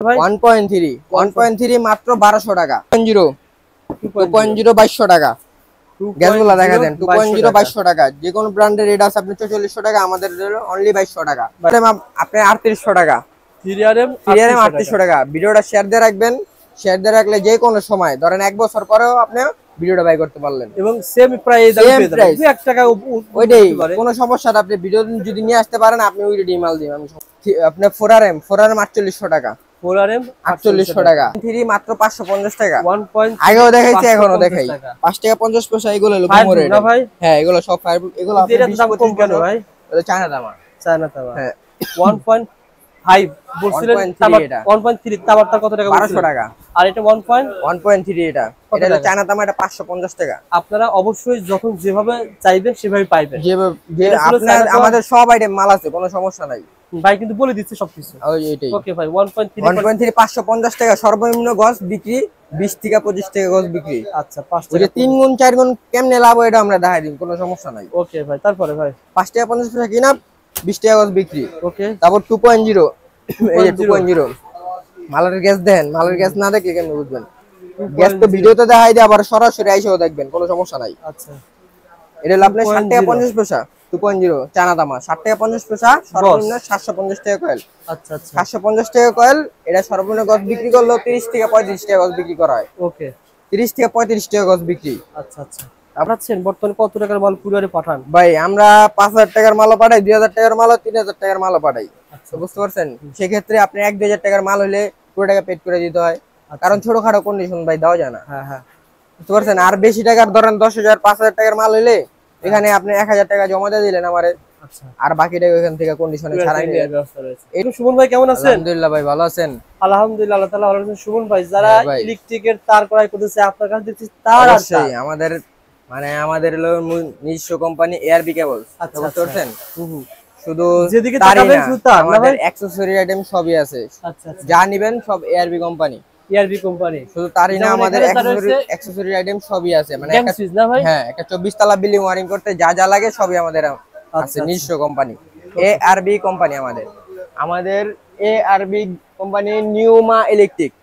1.3 মাত্র 1200 টাকা। 2.0 2200 টাকা। গ্যাসগুলো দেখা দেন 2.0 2200 টাকা। যে কোনো ব্র্যান্ডের রেট আছে আপনি 4400 টাকা, আমাদের অনলি 2200 টাকা। আপনি 3800 টাকা। 3RM 3800 টাকা। ভিডিওটা শেয়ার দিয়ে রাখবেন, শেয়ার দিয়ে রাখলে যে কোনো সময় ধরেন 1 বছর পরেও আপনি ভিডিওটা বাই করতে পারলেন এবং সেম প্রাইস পেয়ে যাবেন 2 টাকা ওইটাই কোনো সমস্যা না। আপনি ভিডিও যদি নিয়ে আসতে পারেন আপনি ওই ডিমাল দিন। আমি আপনি 4RM 4800 টাকা। 4RM 4800 টাকা। 3 মাত্র 550 টাকা। 1. আগেও দেখাইছি এখনো দেখাই। 5 টাকা 50 পয়সা। এগুলো হলো গুমরে না ভাই। হ্যাঁ এগুলো সব ফায়ার। এগুলো আপনি 20 দাম কম কেন ভাই? এটা চায়না দামা। চায়না দামা। হ্যাঁ 1.5 বলছিলেন। 1.3 তামারটা কত টাকা? 1200 টাকা। আর এটা 1.3 এটা হলো চায়না দামা। এটা 550 টাকা। আপনারা অবশ্যই যখন যেভাবে চাইবেন সেভাবে পাইবেন। যে আপনার আমাদের সব আইটেম মাল আছে, কোনো সমস্যা নাই ভাই, কিন্তু বলে দিচ্ছে সবকিছু। ওই এটাই। ওকে ভাই 1.3 550 টাকা সর্বনিম্ন গজ বিক্রি। 20 থেকে 25 টাকা গজ বিক্রি। আচ্ছা 5 টাকা। 3 গুণ 4 গুণ কেমনে লাভ এটা আমরা দেখাই দিন, কোনো সমস্যা নাই। ওকে ভাই, তারপরে ভাই 5 টাকা 50 পয়সা কিনা, 20 টাকা গজ বিক্রি। ওকে তারপর 2.0 এই যে 2.0 মালের গ্যাস দেন। মালের গ্যাস না দেখলে কেমনে বুঝবেন? গ্যাস তো ভিডিওতে দেখাই দিয়ে আবার সরাসরি আইসাও দেখবেন, কোনো সমস্যা নাই। আচ্ছা এটা হলো আপনার 60 টাকা 50 পয়সা। 2.0 চায়না দামা 60 টাকা 50 পয়সা। সর্বনিম্ন 750 টাকা কয়েল। আচ্ছা আচ্ছা 750 টাকা কয়েল। এটা সর্বনিম্ন গজ বিক্রি করলো 30 থেকে 35 টাকা গজ বিক্রি করা হয়। ওকে 30 থেকে 35 টাকা গজ বিক্রি। আচ্ছা আচ্ছা। আপনারা বর্তমানে কত টাকার মাল কুরিয়ারে পাঠান? ভাই আমরা 5000 টাকার মালও পাঠাই, 2000 টাকার মালও, 3000 টাকার মালও পাঠাই। আচ্ছা বুঝতে পারছেন? সেক্ষেত্রে আপনি 1-2000 টাকার মাল হলে পুরো টাকা পেড করে দিতে হয়, কারণ ছোটখাটো কন্ডিশন ভাই দেওয়া যায় না। হ্যাঁ হ্যাঁ বুঝতে পারছেন? আর বেশি টাকার ধরেন 10,000 5000 টাকার মাল হইলে এখানে আপনি 1000 টাকা জমা দিয়ে দিলেন আমারে। আচ্ছা আর বাকি টাকা এখান থেকে কন্ডিশনে ছাড়াই নেওয়ার ব্যবস্থা রয়েছে। একটু সুমন ভাই কেমন আছেন? আলহামদুলিল্লাহ ভাই ভালো আছেন। আলহামদুলিল্লাহ, আল্লাহ তাআলা ভালো আছেন। সুমন ভাই, যারা ইলেকট্রিকের তার ক্রয় করতেছে আপনার কাছে দেখছি তার আর সেই আমাদের আমাদের হলো নিজস্ব কোম্পানি এআরবি কেবলস। আচ্ছা বুঝতে পারছেন? শুধু যেদিকে তাকাবেন শুধু তার না আমাদের অ্যাকসেসরি আইটেম সবই আছে। আচ্ছা আচ্ছা যা নেবেন সব এআরবি কোম্পানি। এআরবি কোম্পানি শুধু তারই না, আমাদের অ্যাকসেসরি আইটেম সবই আছে। একটা সুইচ না ভাই? হ্যাঁ একটা 24 তলা বিল্ডিং ওয়ারিং করতে যা যা লাগে সবই আমাদের আছে। নিজস্ব কোম্পানি এআরবি কোম্পানি। আমাদের এআরবি কোম্পানি নিউমা ইলেকট্রিক।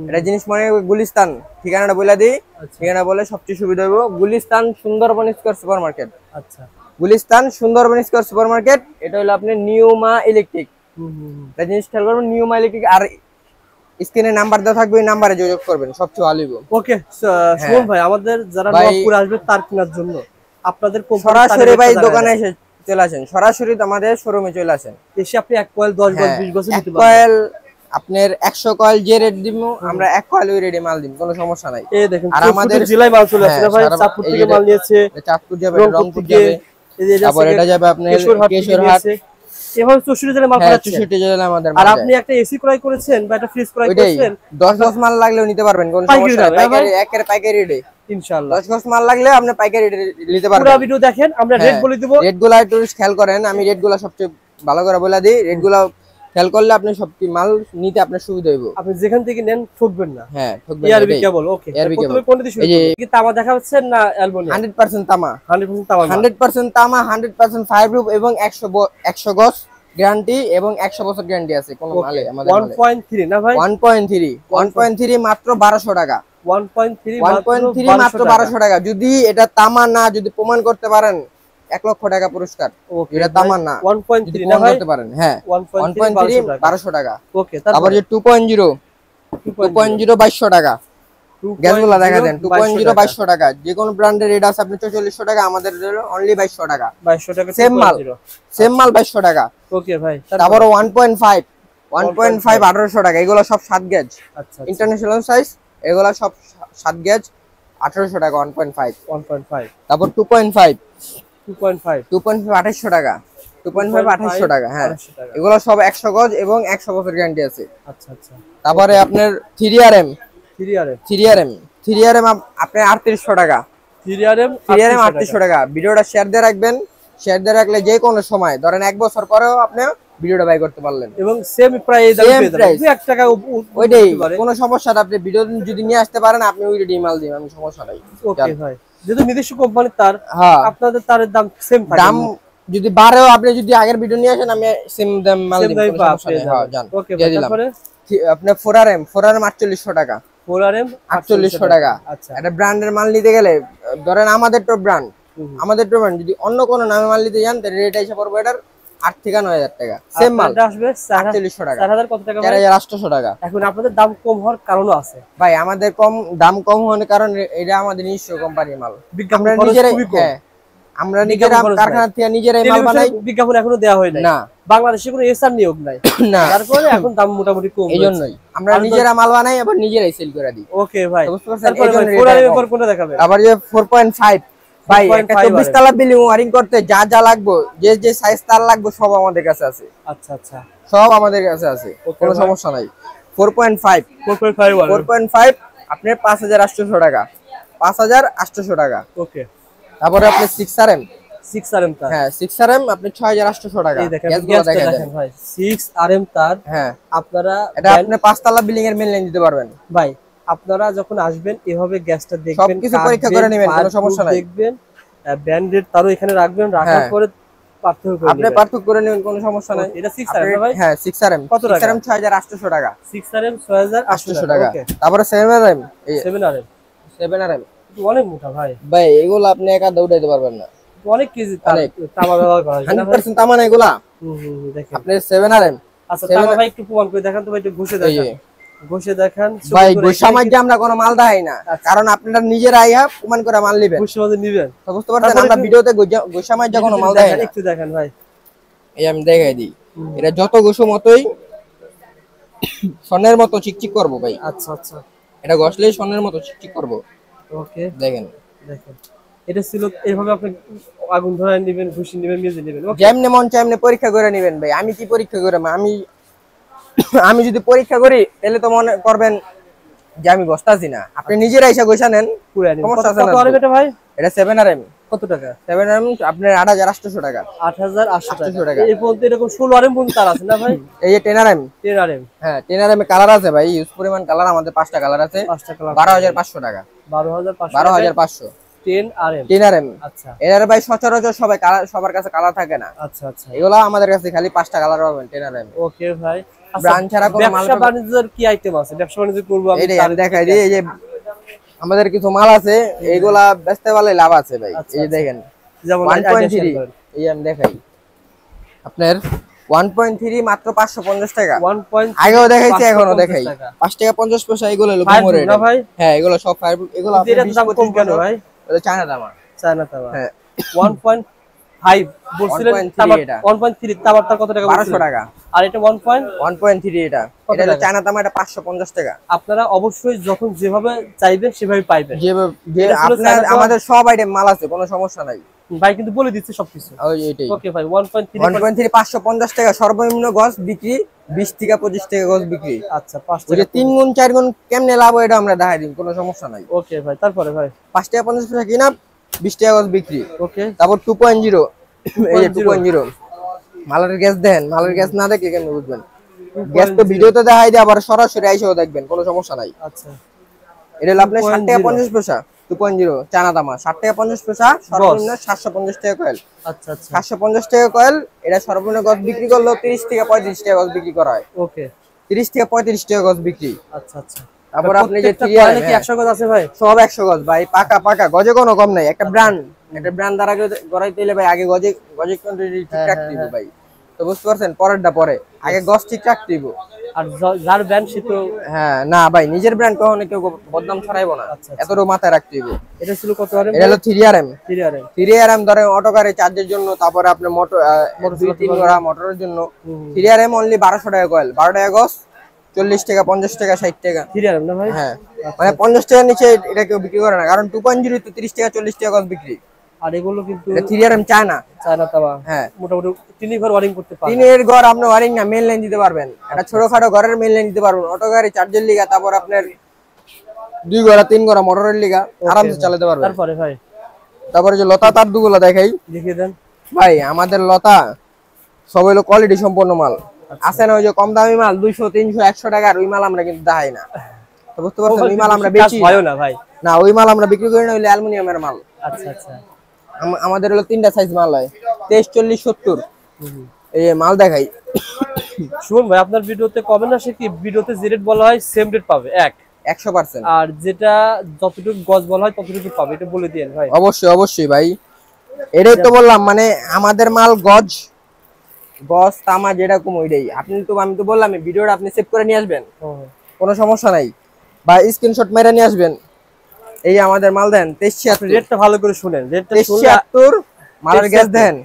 এটা জিনিস মানে গুলিস্তান। ঠিকানাটা বলে দিই। ঠিকানা বলে সবচেয়ে সুবিধা হইব। Gulistan Sundarban square super market. আচ্ছা Gulistan Sundarban square super market. এটা হলো আপনি নিউমা ইলেকট্রিক। এটা জিনিস খেয়াল করবেন, নিউমা ইলেকট্রিক। আর স্ক্রিনে নাম্বার দেওয়া থাকবে, ওই নাম্বারে যোগাযোগ করবেন, সবচেয়ে ভালো হবে। ওকে সুমন ভাই, আমাদের যারা নবপুর আসবে তার কেনার জন্য আপনাদের সরাসরি ভাই দোকানে এসে চলে আসেন, সরাসরি আমাদের শোরুমে চলে আসেন। এসে আপনি এক কয়েল 10 গজ 20 গজ নিতে পারবেন। কয়েল আপনার 100 কয়েল যে রেট দিব আমরা 1 কয়েল ওই রেটে মাল দিব, কোনো সমস্যা নাই। এই দেখেন আর আমাদের জেলায় মাল চলে আসছে ভাই। চাঁদপুর থেকে মাল নিয়েছে, চাঁদপুর যাবে, রংপুর যাবে, তারপর এটা যাবে আপনার কেশরহাট। এভাবে 64 জেলায় মাল পাঠাচ্ছে। 64 জেলায় আমাদের। আর আপনি একটা এসি ক্রয় করেছেন বা একটা ফ্রিজ ক্রয় করেছেন, 10 গজ মাল লাগলেও নিতে পারবেন, কোনো সমস্যা নাই। পাইকারি একের পাইকারি রেটে ইনশাআল্লাহ। 10 গজ মাল লাগলে আপনি পাইকারি রেটে নিতে পারবেন। পুরো ভিডিও দেখেন, আমরা রেট বলে দেব। রেটগুলো একটু খেয়াল করেন, আমি রেটগুলো সবচেয়ে ভালো করে বলে দিই। রেটগুলো খেয়াল করলে আপনি সব মাল নিতে আপনার সুবিধা হইব। আপনি যেখান থেকে নেন ঠকবেন না। হ্যাঁ ঠকবেন না। এআরবি কেবল। ওকে প্রথমে কোনটা দিয়ে শুরু করব? কি তামা দেখাচ্ছেন না অ্যালুমিনিয়াম? 100% তামা। 100% তামা। 100% তামা, 100% ফায়ারপ্রুফ এবং 100 গজ গ্যারান্টি এবং 100 বছর গ্যারান্টি আছে কোন মালে আমাদের। 1.3 না ভাই? 1.3 মাত্র 1200 টাকা। 1.3 মাত্র 1200 টাকা। যদি এটা তামা না, যদি প্রমাণ করতে পারেন 1 লক্ষ টাকা পুরস্কার। এটা তামা না, 1.3 না ভাই? করতে পারেন। হ্যাঁ 1.3 1200 টাকা। ওকে তারপর যে 2.0 2200 টাকা। গ্যাসগুলো দেখা দেন 2.0 2200 টাকা। যে কোনো ব্র্যান্ডের রেট আছে আপনি 4400 টাকা, আমাদের অনলি 2200 টাকা। 2200 টাকা সেম মাল 2200 টাকা। ওকে ভাই। তারপর 1.5 1800 টাকা। এগুলো সব 7 গেজ। আচ্ছা ইন্টারন্যাশনাল সাইজ। এগুলো সব 7 গেজ 1800 টাকা। 1.5। তারপর 2.5 2800 টাকা। 2.5 2800 টাকা। হ্যাঁ এগুলো সব 100 গজ এবং 100 বছর গ্যারান্টি আছে। আচ্ছা আচ্ছা। তারপরে আপনার 3RM আপনি 3800 টাকা। 3RM 3800 টাকা। ভিডিওটা শেয়ার দিয়ে রাখবেন, শেয়ার দিয়ে রাখলে যে কোনো সময় ধরেন 1 বছর পরেও আপনি ভিডিওটা বাই করতে পারলেন এবং সেম প্রাইস পেয়ে যাবেন। 2 টাকা ওইটাই কোনো সমস্যা না। আপনি ভিডিও যদি নিয়ে আসতে পারেন আপনি ওই রেটে মাল দিন, আমি সমস্যা নাই। ওকে ভাই, যেহেতু নিজস্ব কোম্পানির তার, আপনাদের তারের দাম সেম থাকে। দাম যদি বাড়েও আপনি যদি আগের ভিডিও নিয়ে আসেন আমি সেম দাম মাল দিব, কোনো সমস্যা নাই। হ্যাঁ জান। ওকে ভাই, তারপরে আপনার 4RM 4800 টাকা। 4RM 4800 টাকা। আচ্ছা একটা ব্র্যান্ডের মাল নিতে গেলে ধরেন আমাদের তো ব্র্যান্ড, যদি অন্য কোনো নামে মাল নিতে যান তাহলে রেট এসে পড়বে এটার 8 থেকে 9000 টাকা। সেম মাল আপনারটা আসবে 4800 টাকা। 4000 কত টাকা ভাই? 4800 টাকা। এখন আপনাদের দাম কম হওয়ার কারণও আছে ভাই আমাদের দাম কম হওয়ার কারণ এটা আমাদের নিজস্ব কোম্পানির মাল। বিজ্ঞাপন আমরা খরচ নিজেরাই, খুবই কম। হ্যাঁ আমরা নিজেরা খরচ কারখানা থেকে নিজেরাই মাল টেলিভিশনে বানাই। বিজ্ঞাপন এখনো দেওয়া হয় নাই না, বাংলাদেশে কোনো এসআর নিয়োগ নাই, না, যার কারণে এখন দাম মোটামুটি কম এই জন্যই আমরা আর নিজেরা মাল বানাই আবার নিজেরাই সেল করে দিই। ওকে ভাই। বুঝতে পারছেন? তারপরে এই জন্য ভাই রেট 4RM কম। এর পর কোনটা দেখাবেন? আবার যে 4.5 ভাই একটা 24 তালা বিল্ডিং ওয়ারিং করতে যা যা লাগবে, যে যে সাইজ তার লাগবে সব আমাদের কাছে আছে। আচ্ছা আচ্ছা সব আমাদের কাছে আছে, কোনো সমস্যা নাই। 4.5 4.5 আপনার 5800 টাকা, 5800 টাকা। ওকে। তারপরে আপনি 6RM, 6RM তার, হ্যাঁ 6RM আপনি 6800 টাকা। এই দেখেন গ্যাসগুলো গ্যাসটা দেখাই দেখেন দেন। ভাই 6RM তার। হ্যাঁ আপনারা এটা আপনি 5 তালা বিল্ডিং এর মেইন লাইন দিতে পারবেন। ভাই আপনারা যখন আসবেন এভাবে গ্যাসটা দেখবেন, সবকিছু পরীক্ষা করে নেবেন, কোনো সমস্যা নাই। দেখবেন ব্যান্ডেড তারও এখানে রাখবেন, রাখার পরে পার্থক্য করে আপনি নেবেন। পার্থক্য করে নেবেন, কোনো সমস্যা নাই। এটা 6RM ভাই? হ্যাঁ 6RM। কত টাকা? 6RM 6800 টাকা। 6RM 6800 টাকা। ওকে। তারপরে 7RM, 7RM 7RM অনেক মোটা ভাই, ভাই এগুলো আপনি একা দৌড়াইতে পারবেন না, অনেক কেজি তামা ব্যবহার করা হয় না ভাই? 100% তামান এগুলা। দেখেন আপনি 7RM। আচ্ছা তামা ভাই একটু প্রমাণ করে দেখান তো ভাই, একটু ঘষে দেখান, ঘষে দেখান ভাই গোসামাজ্যে আমরা কোনো মাল দেখাই না, কারণ আপনারা নিজেরা আইয়া প্রমাণ করে মাল নেবেন। ঘষে মাঝে নিবেন, বুঝতে পারছেন? আমরা ভিডিওতে গোসামাজ্যে কোনো মাল দেখাই না। একটু দেখেন ভাই, এই আমি দেখাই দিই, এটা যত গোসু মতোই স্বর্ণের মতো চিকচিক করবো ভাই। আচ্ছা আচ্ছা এটা ঘষলেই স্বর্ণের মতো চিকচিক করবো। ওকে দেখেন দেখেন এটা ছিল এইভাবে আপনি আগুন ধরায় নেবেন, ঘুষি নেবেন, মেজে নেবেন। ওকে যেমনে মন চাই এমনি পরীক্ষা করে নেবেন ভাই। আমি কি পরীক্ষা করে, আমি যদি পরীক্ষা করি তাহলে তো মনে করবেন যে আমি ঘষতাছি না। আপনি নিজেরা এসে ঘষা নেন, পুরো নেবেন। সমস্যা আছে না। কত আরএম এটা ভাই? এটা 7RM। কত টাকা? 7RM আপনার 8800 টাকা। 8800 টাকা। এই পর্যন্ত এরকম 16RM পর্যন্ত তার আছে না ভাই? এই যে 10RM, 10RM, হ্যাঁ 10RM এ কালার আছে ভাই, ইউজ পরিমাণ কালার আমাদের 5টা কালার আছে। 5টা কালার 12500 টাকা। 12500 12500 10RM। 10RM। আচ্ছা এর ভাই সচরাচর সবার কাছে কালার থাকে না, আচ্ছা আচ্ছা এগুলা আমাদের কাছে খালি 5টা কালার পাবেন 10RM। ওকে ভাই। ব্র্যান্ড ছাড়া কোনো মাল ব্যবসা বাণিজ্যের কি আইটেম আছে? ব্যবসা বাণিজ্য করব আমি, এইটাই আমি দেখাই দিই। এই যে আমাদের কিছু মাল আছে, এইগুলা বেচতে পারলে লাভ আছে ভাই। এই যে দেখেন যেমন 1.3, এই আমি দেখাই আপনার 1.3 মাত্র 550 টাকা। 1. আগেও দেখাইছি এখনো দেখাই, 5 টাকা 50 পয়সা। এগুলো হলো গুমরে না ভাই? হ্যাঁ এগুলো সব ফায়ারপ্রুফ। এগুলো এর দাম কম কেন ভাই? এটা চায়না দাম। চায়না তামা হ্যাঁ 1.5 বলছিলেন, 1.3 এটা। 1.3 তামারটা কত টাকা? 1200 টাকা। আর এটা 1.3 এটা, এটা হলো চায়না দাম, এটা 550 টাকা। আপনারা অবশ্যই যখন যেভাবে চাইবেন সেভাবে পাইবেন। যে আপনার আমাদের সব আইটেম মাল আছে, কোনো সমস্যা নাই ভাই, কিন্তু বলে দিচ্ছে সবকিছু। ওই এটাই। ওকে ভাই 1.3 550 টাকা সর্বনিম্ন গজ বিক্রি, 20 থেকে 25 টাকা গজ বিক্রি। আচ্ছা 5 ওই যে 3 গুণ 4 গুণ কেমনে লাভ হয় এটা আমরা দেখাই দিই, কোনো সমস্যা নাই। ওকে ভাই তারপরে ভাই 5 টাকা 50 পয়সা কিনা, 20 টাকা গজ বিক্রি। ওকে তারপর 2.0, এই যে 2.0 মালের গ্যাস দেন, মালের গ্যাস না দেখলে কেমনে বুঝবেন? গ্যাস তো ভিডিওতে দেখাই দিয়ে আবার সরাসরি আইসেও দেখবেন, কোনো সমস্যা নাই। আচ্ছা এটা হলো আপনার 60 টাকা 50 পয়সা 2.0 চায়না দামা। 60 টাকা 50 পয়সা সর্বনিম্ন, 750 টাকা কয়েল। আচ্ছা আচ্ছা 750 টাকা কয়েল। এটা সর্বনিম্ন গজ বিক্রি করলেও 30 থেকে 35 টাকা গজ বিক্রি করা হয়। ওকে 30 থেকে 35 টাকা গজ বিক্রি। আচ্ছা আচ্ছা তারপর আপনি যে প্রত্যেকটা কয়েলে কি 100 গজ আছে ভাই? সব 100 গজ ভাই, পাকা পাকা, গজে কোনো কম নাই। একটা ব্র্যান্ড দ্বারা গড়াইতে হলে ভাই আগে গজে কোয়ান্টিটি ঠিক রাখতে হবে ভাই। তো বুঝতে পারছেন? পরেরটা পরে, আগে গজ ঠিক রাখতে হবে। আর যার ব্র্যান্ড সে তো হ্যাঁ না ভাই, নিজের ব্র্যান্ড কখনো কেউ বদনাম ছড়াইবো না, এতটুকু মাথায় রাখতে হবে। এটা ছিল কত আরএম? এটা হলো 3RM। 3RM 3RM ধরেন অটোকারে চার্জের জন্য, তারপরে আপনার মোটর 2-3 ঘোড়া মোটরের জন্য। 3RM অনলি 1200 টাকা কয়েল, 12 টাকা গজ, 40 টাকা 50 টাকা 60 টাকা। 3RM না ভাই? হ্যাঁ মানে 50 টাকার নিচে এটা কেউ বিক্রি করে না, কারণ 2.0 তো 30 টাকা 40 টাকা গজ বিক্রি। আর এগুলো কিন্তু এটা 3RM চায়না। চায়না তামা। হ্যাঁ মোটামুটি তিনই ঘর ওয়ারিং করতে পারে। টিনের ঘর আপনি ওয়ারিং না, মেইন লাইন দিতে পারবেন। একটা ছোটখাটো ঘরের মেইন লাইন দিতে পারবেন, অটো গাড়ি চার্জের লিগা, তারপর আপনার 2 ঘোড়া 3 ঘোড়া মোটরের লিগা আরামসে চালাতে পারবেন। তারপরে ভাই তারপরে যে লতা তার দুগুলো দেখাই দেখিয়ে দেন ভাই। আমাদের লতা সব হলো কোয়ালিটি সম্পন্ন মাল। আছে না ওই যে কম দামি মাল 200 300 100 টাকার, ওই মাল আমরা কিন্তু দেখাই না। তো বুঝতে পারছেন? ওই মাল আমরা বেচি না ভাই। না, ওই মাল আমরা বিক্রি করি না, ওই অ্যালুমিনিয়ামের মাল। আচ্ছা আচ্ছা আমাদের হলো 3টা সাইজ মাল হয়, 23 40 70। এই মাল দেখাই শুনুন ভাই, আপনার ভিডিওতে কমেন্ট আসে কি ভিডিওতে যে রেট বলা হয় সেম রেট পাবে 100%। আর যেটা যতটুকু গজ বলা হয় ততটুকু পাবে, এটা বলে দিয়েন ভাই। অবশ্যই অবশ্যই ভাই, এটাই তো বললাম, মানে আমাদের মাল গজ গজ তামা যেরকম ওইটাই। আমি তো বললাম ভিডিওটা আপনি সেভ করে নিয়ে আসবেন, কোনো সমস্যা নাই, বা স্ক্রিনশট মেরে নিয়ে আসবেন। এই আমাদের মাল দেন 2376, রেটটা ভালো করে শুনেন, রেটটা 2376 মালের গ্যাস দেন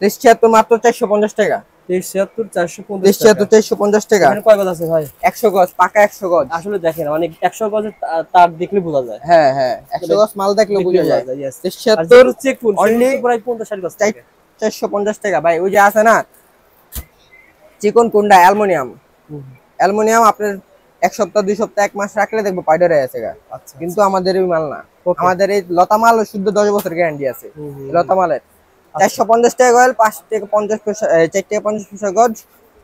2376 মাত্র 450 টাকা। 2376 টাকা। এখানে কয় গজ আছে ভাই? 100 গজ, পাকা 100 গজ। আসলে দেখেন মানে 100 গজের তার দেখলে বোঝা যায়। হ্যাঁ হ্যাঁ, 100 গজ মাল দেখলে বোঝা যায়। 2376 চেক করুন, অনলি প্রায় 50 গজ থাকে। 450 টাকা ভাই। ওই যে আছে না চিকন কুন্ডা অ্যালুমিনিয়াম, আপনার 1 সপ্তাহ 2 সপ্তাহ 1 মাস রাখলে দেখবো পাউডার হয়ে গেছে। আচ্ছা, কিন্তু আমাদের ওই মাল না, আমাদের এই লতা মাল শুদ্ধ 10 বছর গ্যারান্টি আছে লতা মালের। 450 টাকা গজ, 5 টাকা 50 পয়সা, 4 টাকা 50 পয়সা গজ,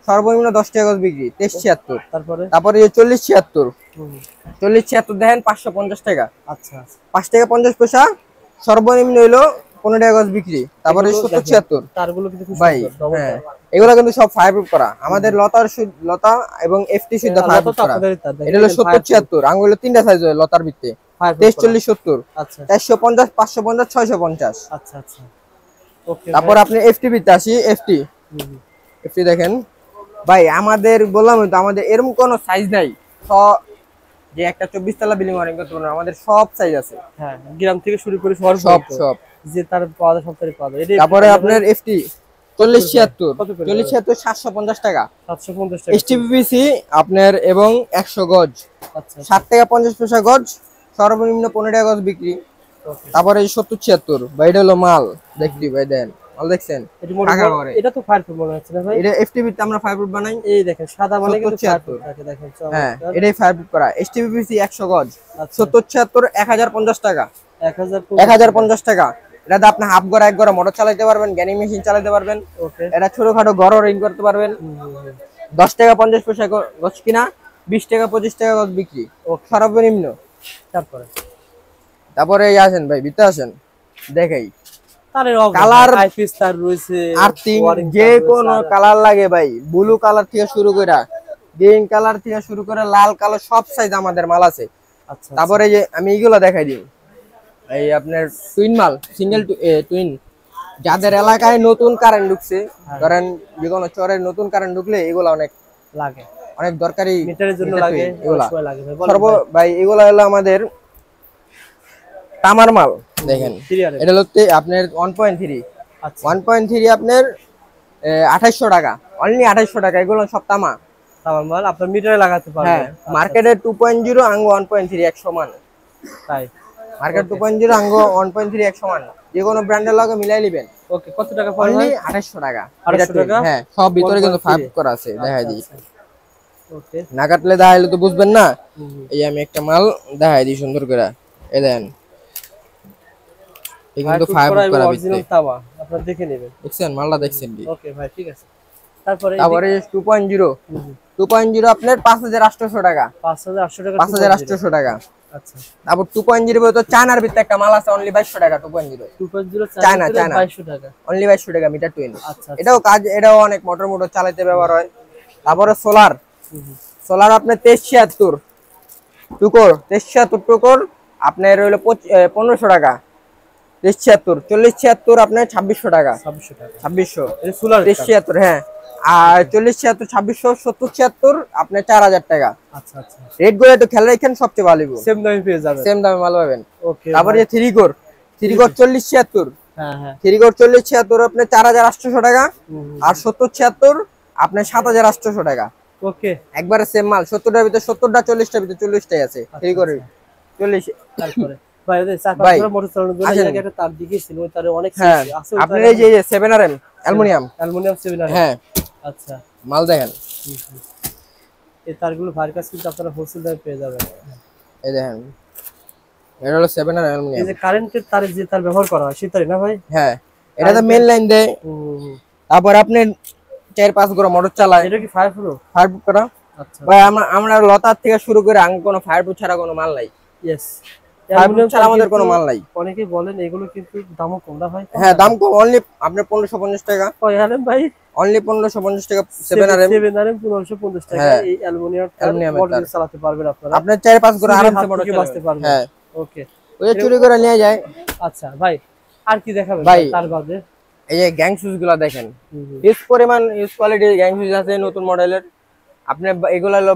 সর্বনিম্ন 10 টাকা গজ বিক্রি। 2376। তারপরে এই 4076 দেখেন 550 টাকা। আচ্ছা, 5 টাকা 50 পয়সা সর্বনিম্ন হইলো 15 টাকা গজ বিক্রি। তারপরে 7076 তারগুলো কিন্তু খুব ভাই। হ্যাঁ, এগুলো কিন্তু সব ফায়ারপ্রুফ করা, আমাদের লতা এবং এফটি শুদ্ধ ফায়ারপ্রুফ করা। এটা হলো 7076, আঙ্গুলে তিনটা সাইজ হয় লতার ভিত্তি। 2340 70। আচ্ছা, 450 550 650। আচ্ছা আচ্ছা, ওকে। তারপর আপনি এফটি ভিত্তি আসি। এফটি দেখেন ভাই, আমাদের বললাম তো আমাদের এরকম কোনো সাইজ নাই যে একটা 24 তলা বিল্ডিং ওয়ারিং করতে পারবো, আমাদের সব সাইজ আছে। হ্যাঁ, গ্রাম থেকে শুরু করে সব যে তার পাওয়া যায় সব তারই পাওয়া যায়। তারপরে আপনার এফটি 4076 750 টাকা। 750 টাকা এসটিপিসি আপনার এবং 100 গজ। আচ্ছা, 7 টাকা 50 পয়সা গজ, সর্বনিম্ন 15 টাকা গজ বিক্রি। তারপরে 7076 ভাই, এটা হলো মাল দেখলি ভাই, দেন মাল দেখছেন, এটা তো ফায়ারপ্রুফ মনে হচ্ছে না ভাই? এটা এফটিপি তে আমরা ফায়ারপ্রুফ বানাই। এই দেখেন সাদা মানে কিন্তু ফায়ারপ্রুফ থাকে, দেখেন। হ্যাঁ, এটাই ফায়ারপ্রুফ করা। এসটিপিসি 100 গজ 7076 1050 টাকা। 1050 টাকা। এটা আপনি হাফ গড়া এক গড়া মোটর চালাতে পারবেন, গ্যানিং মেশিন চালাতে পারবেন। এটা ছোটখাটো ঘরও রিং করতে পারবেন। 10 টাকা 50 পয়সা গজ কিনা, 20 টাকা 25 টাকা গজ বিক্রি সর্বনিম্ন। তারপরে আসেন ভাই, ভিতরে আসেন দেখাই। কালার আইপিএস তার রয়েছে, আর্থিং যে কোনো কালার লাগে ভাই, ব্লু কালার থেকে শুরু করে গ্রিন কালার থেকে শুরু করে লাল কালো সব সাইজ আমাদের মাল আছে। আচ্ছা, তারপরে যে আমি এইগুলো দেখাই দিই, এই আপনার টুইন মাল, সিঙ্গেল টুইন, যাদের এলাকায় নতুন কারেন্ট ঢুকছে, ধরেন যে কোনো চরের নতুন কারেন্ট ঢুকলে এগুলো অনেক লাগে, অনেক দরকারি মিটারের জন্য লাগে, এগুলা ভাই। এগুলা হলো আমাদের তামার মাল। দেখেন এটা হলো আপনার 1.3। 1.3 আপনার 2800 টাকা, অনলি 2800 টাকা। এগুলো সব তামার মাল, আপনার মিটারে লাগাতে পারবেন। হ্যাঁ, মার্কেটে 2.0 আঙ্গো 1.3 এক সমান। তাই মার্কেট 2.0 আঙ্গো 1.3 এক সমান, যে কোনো ব্র্যান্ডের লগে মিলাই নেবেন। ওকে, কত টাকা পড়বে? অনলি 2800 টাকা। 2800 টাকা। হ্যাঁ, সব ভিতরে কিন্তু ফাইভ করা আছে, দেখাই দিই। ওকে, না কাটলে দেখাইলে তো বুঝবেন না। এই আমি একটা মাল দেখাই দিই সুন্দর করে, এই দেন, এই কিন্তু ফাইভ করা অরিজিনাল তাওয়া, আপনারা দেখে নেবেন। দেখছেন মালটা, দেখছেন কি? ওকে ভাই, ঠিক আছে। তারপরে 2.0 আপনার 5800 টাকা। 5800 টাকা। আচ্ছা, তারপর 2.0 তো চায়নার ভিতরে একটা মাল আছে, অনলি 2200 টাকা। 2.0 চায়না 2200 টাকা, অনলি 2200 টাকা মিটার টুইন। আচ্ছা, এটাও কাজ, এটাও অনেক মোটর চালাতে ব্যবহার হয়। তারপরে সোলার আপনার 2376 টুকর আপনার হলো 1500 টাকা। 2376 4076 আপনার 2600 টাকা। 2600 এটা সোলার 2376। হ্যাঁ, আর 4076 2600 7076 আপনার 4000 টাকা। আচ্ছা আচ্ছা, রেট গুলো একটু খেয়াল রাখেন, সবচেয়ে ভালো হবে, সেম দামে পেয়ে যাবেন, সেম দামে মাল পাবেন। ওকে, তারপরে যে 3 কোর 4076। হ্যাঁ হ্যাঁ, 3 কোর 4076 আপনার 4800 টাকা। আর 7076 আপনার 7800 টাকা। ওকে, একবারে সেম মাল। 70টার ভিতরে 70টা, 40টার ভিতরে 40টাই আছে 3 কোরের 40। তারপরে ভাই ওদের চাকা মোটর চালানোর জন্য এই জায়গাটা তার দিকে ছিল, ওই তারে অনেক আছে। আপনার এই যে 7RM অ্যালুমিনিয়াম 7RM। হ্যাঁ, আচ্ছা, মাল দেখেন, এই তারগুলো ভারী কাজ কিন্তু আপনারা হোলসেল দামে পেয়ে যাবেন। এই দেখেন, এটা হলো 7RM অ্যালুমিনিয়াম। এই যে কারেন্টের তারে যে তার ব্যবহার করা হয় সেটাই না ভাই? হ্যাঁ, এটা তো মেইন লাইন দেয়। তারপর আপনি 4-5 গোড়া মোটর চালায়। এটা কি ফায়ারপ্রুফ করা? আচ্ছা ভাই, আমরা লতার থেকে শুরু করে আঙ্গ কোনো ফায়ারপ্রুফ ছাড়া কোনো মাল নাই। ইয়েস, ফাইবারপ্রুফ ছাড়া আমাদের কোনো মাল নাই। অনেকেই বলেন এগুলো কিন্তু দামও কম না ভাই? হ্যাঁ দাম কম, অনলি আপনার 1550 টাকা। কয় আরএম ভাই? অনলি 1550 টাকা 7RM। 7RM 1550 টাকা। হ্যাঁ। এই অ্যালুমিনিয়াম তার চালাতে পারবেন আপনারা। আপনার 4-5 করে আরামসে মোটর বাঁচতে পারবেন। হ্যাঁ ওকে। ওই যে চুরি করে নিয়ে যায়। আচ্ছা ভাই, আর কি দেখাবেন ভাই, তার বাদে? এই যে গ্যাং সুইচ গুলা দেখেন, ইউজ পরিমাণ ইউজ কোয়ালিটির গ্যাং সুইচ আছে নতুন মডেলের। আপনি এগুলা হলো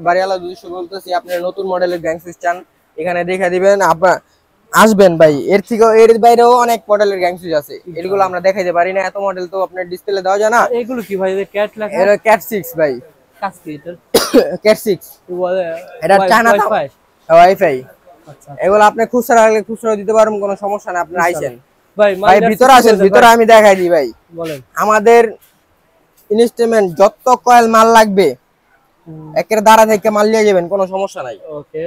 বাড়িওয়ালা 200 বলতেছি, আপনি নতুন মডেলের গ্যাং সুইচ চান এখানে দেখা দিবেন, আপনার আসবেন ভাই। এর থেকে এর বাইরেও অনেক মডেলের গ্যাং সুইচ আছে, এগুলো আমরা দেখাইতে পারি না, এত মডেল তো আপনার ডিসপ্লে দেওয়া যায় না। এগুলো কি ভাই? ক্যাট লেখা? এটা ক্যাট 6 ভাই। কাজ কি এটা? ক্যাট 6 এটা চায়না ওয়াইফাই। আচ্ছা, এগুলো আপনি খুচরা লাগলে খুচরা দিতে পারবেন, কোনো সমস্যা না। আপনি আইছেন ভাই ভাই, ভিতরে আসেন, ভিতরে আমি দেখাই দিই ভাই। বলেন। আমাদের ইনস্ট্রুমেন্ট যত কয়েল মাল লাগবে একের দ্বারা থেকে মাল নিয়ে যাবেন, কোনো সমস্যা নাই। ওকে।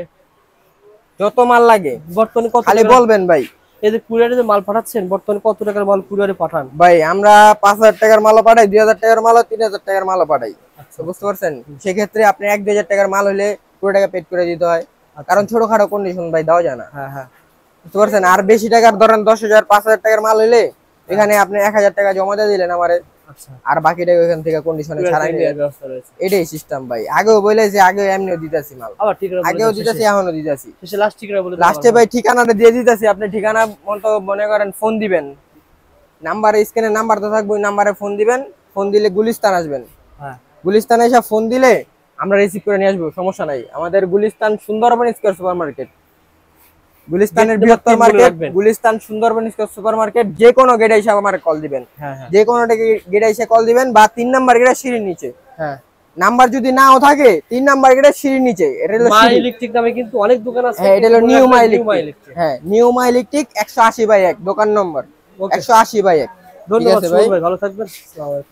যত মাল লাগে বর্তমানে কত খালি বলবেন ভাই। এই যে কুরিয়ারে যে মাল পাঠাচ্ছেন, বর্তমানে কত টাকার মাল কুরিয়ারে পাঠান? ভাই আমরা 5000 টাকার মালও পাঠাই, 2000 টাকার মালও, 3000 টাকার মালও পাঠাই। আচ্ছা, বুঝতে পারছেন? সেক্ষেত্রে আপনি 1-2000 টাকার মাল হলে পুরো টাকা পেড করে দিতে হয়, কারণ ছোটখাটো কন্ডিশন ভাই দেওয়া যায় না। হ্যাঁ হ্যাঁ, বুঝতে পারছেন? আর বেশি টাকার ধরেন 10,000 5000 টাকার মাল হইলে এখানে আপনি 1000 টাকা জমা দিয়ে দিলেন আমারে, আচ্ছা, আর বাকি টাকা ওখান থেকে কন্ডিশনে ছাড়াই নিলেন। ব্যবস্থা রয়েছে। এটাই সিস্টেম ভাই। আগেও বলেছি, আগেও এমনিও দিতেছি মাল, আবার ঠিকানা বলে আগেও দাও দিতেছি, এখনো দিতেছি। শেষে লাস্ট ঠিকানা বলে দাও। লাস্টে ভাই ঠিকানাটা দিয়ে দিতেছি, আপনি ঠিকানা মতো মনে করেন ফোন দিবেন, নাম্বার স্ক্রিনে নাম্বার তো থাকবে, ওই নাম্বারে ফোন দিবেন। ফোন দিলে গুলিস্তান আসবেন, হ্যাঁ। গুলিস্তানে এসে ফোন দিলে আমরা রিসিভ করে নিয়ে আসবো, সমস্যা নাই। আমাদের Gulistan Sundarban square super market, গুলিস্তানের বৃহত্তর market, Gulistan Sundarban square super market. যে কোনো গেটে এসে আমার কল দিবেন, হ্যাঁ হ্যাঁ, যে কোনো গেটে এসে কল দিবেন, বা 3 নাম্বার গেটের সিঁড়ির নিচে। হ্যাঁ। নাম্বার যদি নাও থাকে 3 নাম্বার গেটের সিঁড়ির নিচে, এটা হলো মা ইলেকট্রিক নামে কিন্তু অনেক দোকান আছে। হ্যাঁ, এটা হলো নিউ মা ইলেকট্রিক। ইলেকট্রিক। হ্যাঁ, নিউ মা ইলেকট্রিক 180/1 দোকান নম্বর 180/1। ধন্যবাদ ভাই, ভালো থাকবেন। আসসালামু আলাইকুম।